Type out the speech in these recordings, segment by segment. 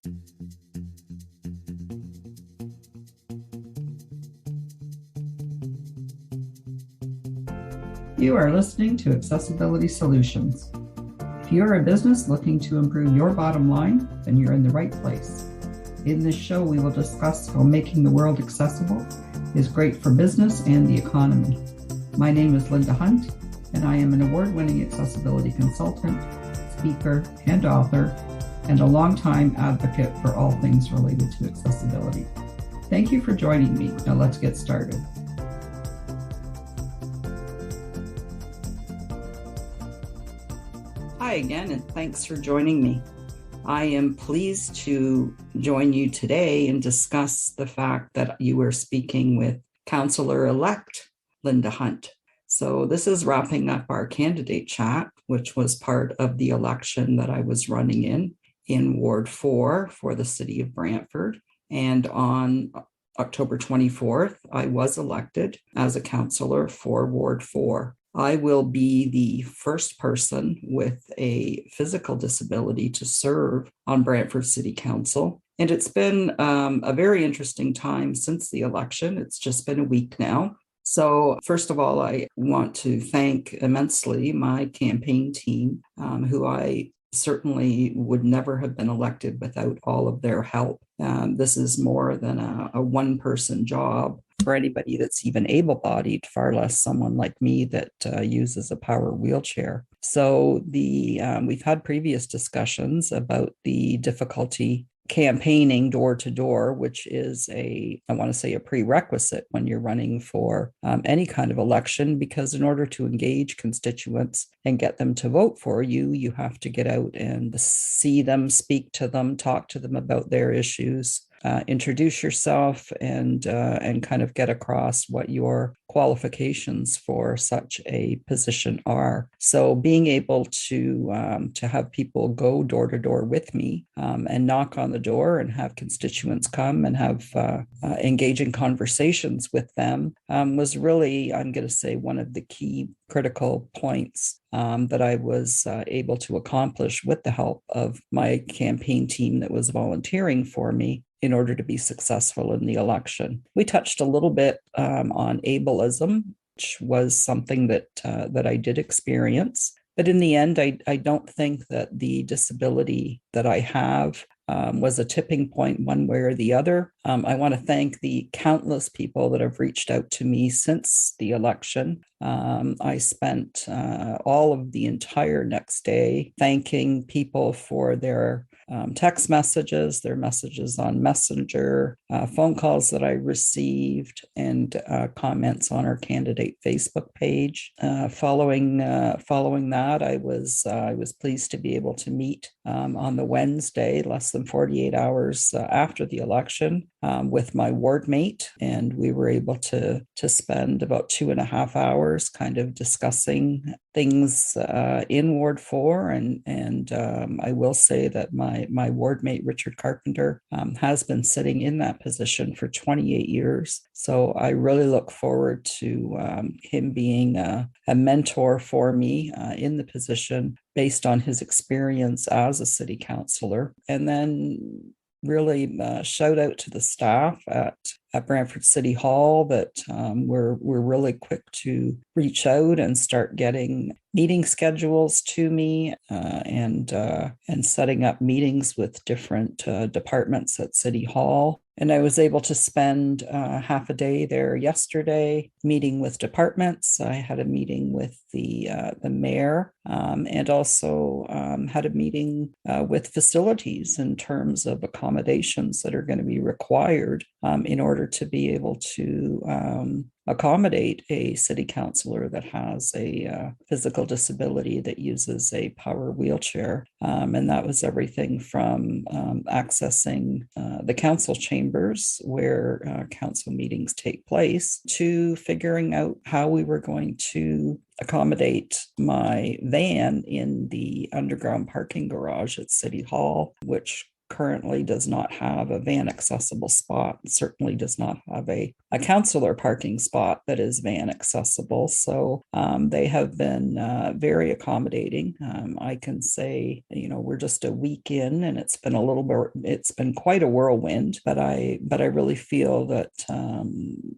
You are listening to Accessibility Solutions. If you are a business looking to improve your bottom line, then you're in the right place. In this show, we will discuss how making the world accessible is great for business and the economy. My name is Linda Hunt, and I am an award-winning accessibility consultant, speaker, and author, and a longtime advocate for all things related to accessibility. Thank you for joining me. Now let's get started. Hi again, and thanks for joining me. I am pleased to join you today and discuss the fact that you are speaking with Councillor-elect Linda Hunt. So this is wrapping up our candidate chat, which was part of the election that I was running in Ward 4 for the City of Brantford. And on October 24th, I was elected as a councillor for Ward 4. I will be the first person with a physical disability to serve on Brantford City Council. And it's been a very interesting time since the election. It's just been a week now. So first of all, I want to thank immensely my campaign team, who I certainly would never have been elected without all of their help. This is more than a one-person job for anybody that's even able-bodied, far less someone like me that uses a power wheelchair. So we've had previous discussions about the difficulty campaigning door to door, which is I want to say a prerequisite when you're running for any kind of election, because in order to engage constituents and get them to vote for you, you have to get out and see them, speak to them, talk to them about their issues, introduce yourself, and kind of get across what your qualifications for such a position are. So being able to have people go door to door with me and knock on the door and have constituents come and have engaging conversations with them was really, I'm going to say, one of the key critical points that I was able to accomplish with the help of my campaign team that was volunteering for me in order to be successful in the election. We touched a little bit on ableism, which was something that I did experience. But in the end, I don't think that the disability that I have was a tipping point one way or the other. I want to thank the countless people that have reached out to me since the election. I spent all of the entire next day thanking people for their text messages, their messages on Messenger, phone calls that I received, and comments on our candidate Facebook page. Following that, I was pleased to be able to meet on the Wednesday, less than 48 hours after the election, with my ward mate, and we were able to spend about 2.5 hours kind of discussing things in Ward 4, and I will say that my ward mate Richard Carpenter has been sitting in that position for 28 years. So I really look forward to him being a mentor for me in the position based on his experience as a city councillor. And then really shout out to the staff at Brantford City Hall that we're really quick to reach out and start getting meeting schedules to me and setting up meetings with different departments at City Hall. And I was able to spend half a day there yesterday meeting with departments. I had a meeting with the mayor and also had a meeting with facilities in terms of accommodations that are going to be required in order to be able to accommodate a city councillor that has a physical disability that uses a power wheelchair. And that was everything from accessing the council chambers where council meetings take place to figuring out how we were going to accommodate my van in the underground parking garage at City Hall, which currently does not have a van accessible spot, certainly does not have a councillor parking spot that is van accessible. So they have been very accommodating. I can say, we're just a week in, and it's been quite a whirlwind, but I really feel that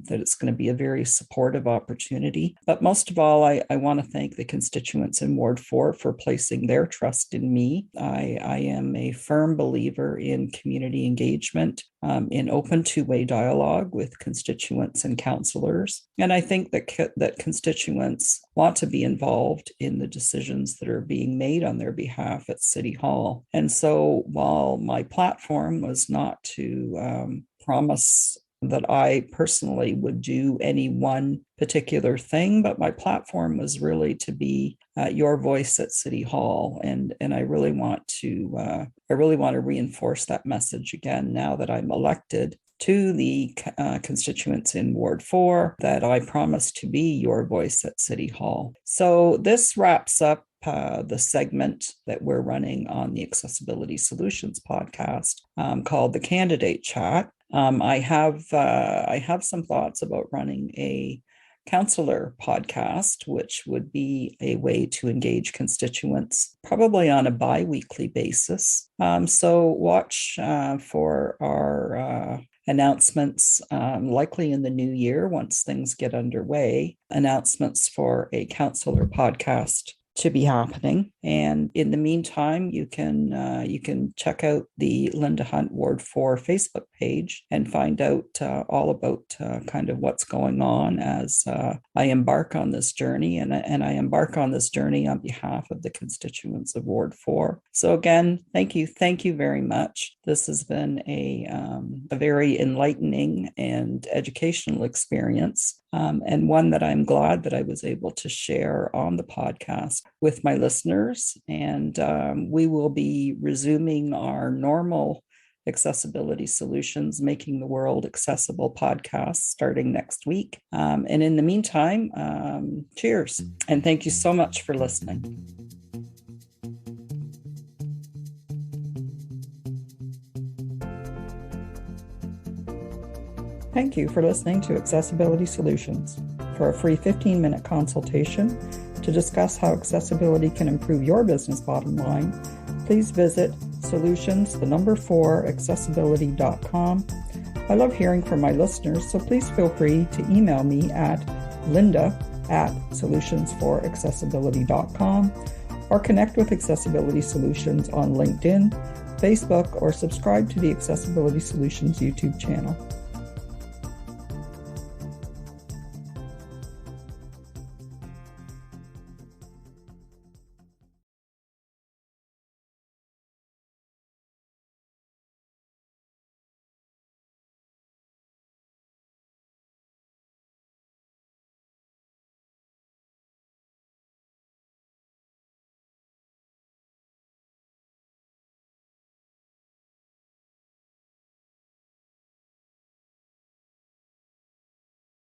it's going to be a very supportive opportunity. But most of all, I want to thank the constituents in Ward 4 for placing their trust in me. I am a firm believer in community engagement, in open two-way dialogue with constituents and councillors. And I think that constituents want to be involved in the decisions that are being made on their behalf at City Hall. And so while my platform was not to promise that I personally would do any one particular thing, but my platform was really to be your voice at City Hall, and I really want to reinforce that message again now that I'm elected to the constituents in Ward 4, that I promise to be your voice at City Hall. So this wraps up the segment that we're running on the Accessibility Solutions podcast called the Candidate Chat. I have some thoughts about running a councillor podcast, which would be a way to engage constituents probably on a bi-weekly basis. So watch for our announcements, likely in the new year once things get underway, announcements for a councillor podcast to be happening. And in the meantime, you can check out the Linda Hunt Ward 4 Facebook page and find out all about kind of what's going on as I embark on this journey, and I embark on this journey on behalf of the constituents of Ward 4. So again, thank you very much. This has been a very enlightening and educational experience, and one that I'm glad that I was able to share on the podcast with my listeners. And we will be resuming our normal Accessibility Solutions, Making the World Accessible podcast starting next week. And in the meantime, cheers. And thank you so much for listening. Thank you for listening to Accessibility Solutions. For a free 15-minute consultation to discuss how accessibility can improve your business bottom line, please visit solutions4accessibility.com. I love hearing from my listeners, so please feel free to email me at linda@solutions4accessibility.com or connect with Accessibility Solutions on LinkedIn, Facebook, or subscribe to the Accessibility Solutions YouTube channel.